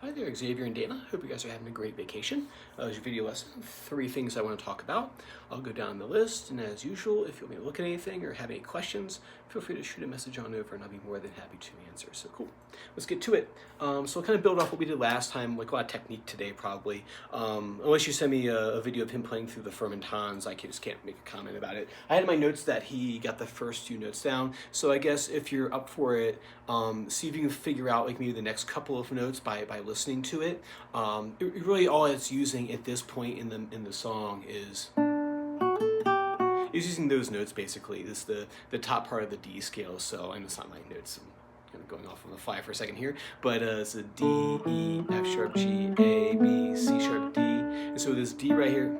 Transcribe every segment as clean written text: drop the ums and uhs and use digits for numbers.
Hi there, Xavier and Dana. Hope you guys are having a great vacation. As your video lesson, 3 things I want to talk about. I'll go down the list, and as usual, if you want me to look at anything or have any questions, feel free to shoot a message on over, and I'll be more than happy to answer. So cool. Let's get to it. So I'll kind of build off what we did last time, like a lot of technique today probably. Unless you send me a video of him playing through the Fermentons, I just can't make a comment about it. I had in my notes that he got the first 2 notes down, so I guess if you're up for it, see if you can figure out like maybe the next couple of notes by listening to it. Really all it's using at this point in the song is using those notes basically. This is the top part of the D scale, so I know it's not my notes. I'm kind of going off on the fly for a second here, but it's a D, E, F sharp, G, A, B, C sharp, D, and so this D right here,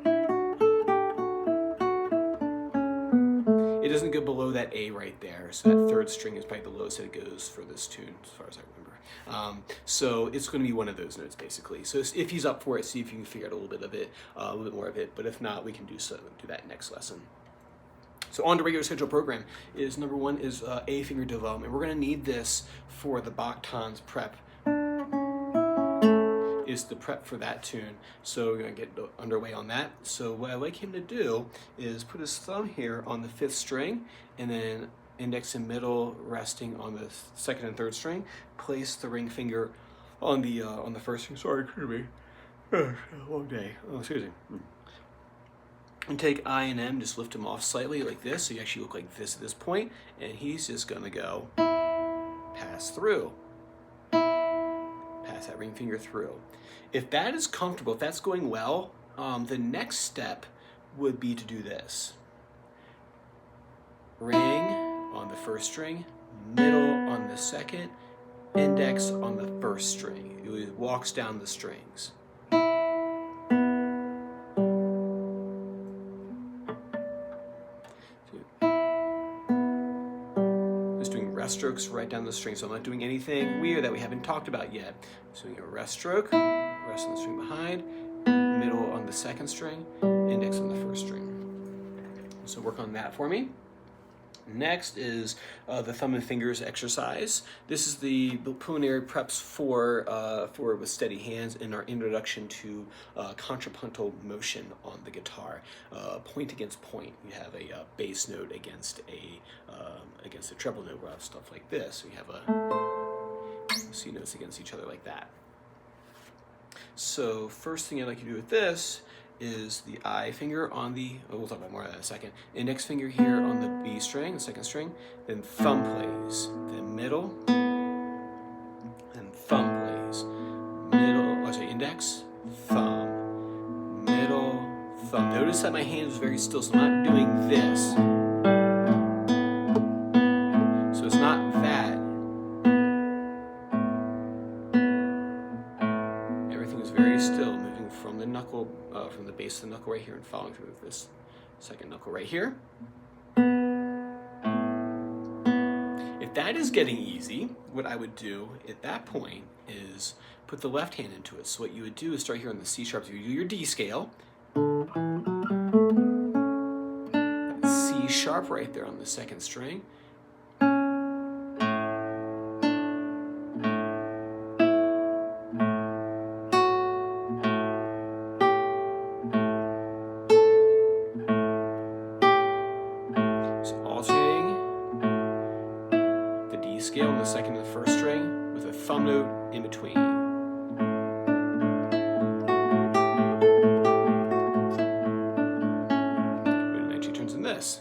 it doesn't go below that A right there, so that 3rd string is probably the lowest that it goes for this tune, as far as I remember. So it's going to be one of those notes basically. So if he's up for it, see if you can figure out a little bit of it, a little bit more of it. But if not, we can do that next lesson. So on to regular schedule program is number 1 is A finger development. We're going to need this for the Bach Tons prep. Is the prep for that tune, so we're going to get underway on that. So what I like him to do is put his thumb here on the 5th string, and then index and middle resting on the 2nd and 3rd string. Place the ring finger on the 1st string. Sorry, could be a long day. Oh, excuse me. And take I and M, just lift them off slightly like this, so you actually look like this at this point, and he's just going to go pass through. Pass that ring finger through. If that is comfortable, if that's going well, the next step would be to do this. Ring on the 1st string, middle on the 2nd, index on the 1st string. It walks down the strings. Rest strokes right down the string, so I'm not doing anything weird that we haven't talked about yet. So we get a rest stroke, rest on the string behind, middle on the 2nd string, index on the 1st string. So work on that for me. Next is the thumb and fingers exercise. This is the preliminary preps for with steady hands in our introduction to contrapuntal motion on the guitar. Point against point. You have a bass note against a treble note. We'll have stuff like this. So you have a C notes against each other like that. So first thing I'd like you to do with this is the I finger on the, we'll talk about more of that in a second, index finger here on the B string, the 2nd string, then thumb plays, then middle, then thumb plays, middle, index, thumb, middle, thumb. Notice that my hand is very still, so I'm not doing this. So it's not that. Everything is very still, moving from the knuckle, from the base of the knuckle right here and following through with this 2nd knuckle right here. If that is getting easy, what I would do at that point is put the left hand into it. So what you would do is start here on the C sharp. So you do your D scale, C sharp right there on the 2nd string, scale on the 2nd and the 1st string with a thumb note in between. And then she turns in this.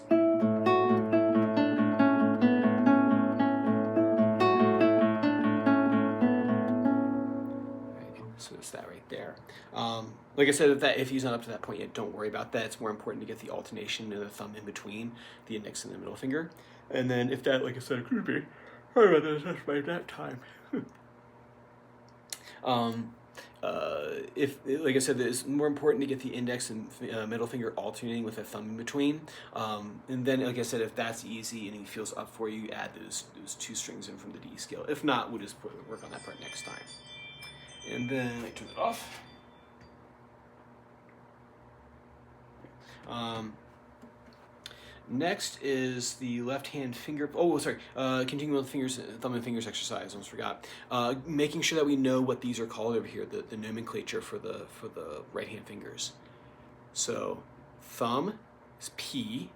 So it's that right there. Like I said, if he's not up to that point yet, don't worry about that. It's more important to get the alternation and the thumb in between the index and the middle finger. And then if that, like I said, could be, sorry about this, that's by that time. If, like I said, it's more important to get the index and middle finger alternating with a thumb in between. And then, like I said, if that's easy and he feels up for you, add those 2 strings in from the D scale. If not, we'll just work on that part next time. And then I turn it off. Next is the left hand finger. Oh, sorry. Continuing with fingers, thumb and fingers exercise. Almost forgot. Making sure that we know what these are called over here. The nomenclature for the right hand fingers. So, thumb is P.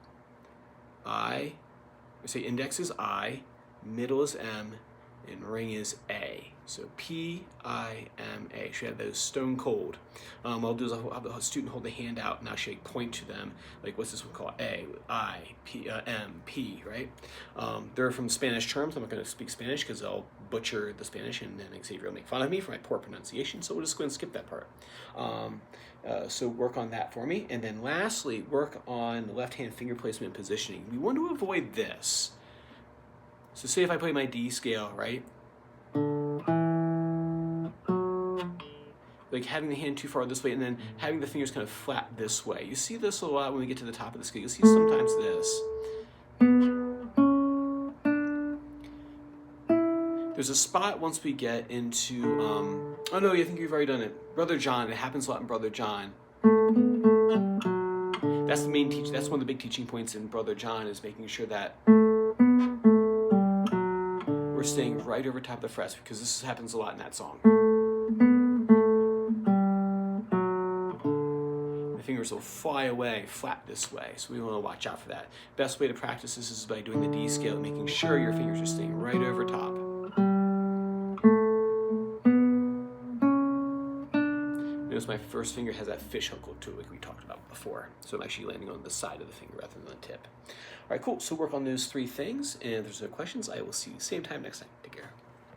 Index is I. Middle is M. And ring is A. So P-I-M-A. Should have those stone cold. What I'll do is I'll have the student hold the hand out and actually point to them. Like, what's this one called? A, I, P, M, P, right? They're from Spanish terms. I'm not going to speak Spanish because I'll butcher the Spanish and then Xavier will make fun of me for my poor pronunciation. So we'll just go and skip that part. So work on that for me. And then lastly, work on the left-hand finger placement and positioning. We want to avoid this. So say if I play my D scale, right? Like having the hand too far this way and then having the fingers kind of flat this way. You see this a lot when we get to the top of the scale. You'll see sometimes this. There's a spot once we get into, oh no, I think you've already done it. Brother John, it happens a lot in Brother John. That's the main that's one of the big teaching points in Brother John is making sure that we're staying right over top of the frets because this happens a lot in that song. The fingers will fly away flat this way, so we want to watch out for that. Best way to practice this is by doing the D scale, making sure your fingers are staying right over top. Notice my first finger has that fish hook to it like we talked about before. So I'm actually landing on the side of the finger rather than the tip. All right, cool. So work on those 3 things. And if there's no questions, I will see you same time next time. Take care.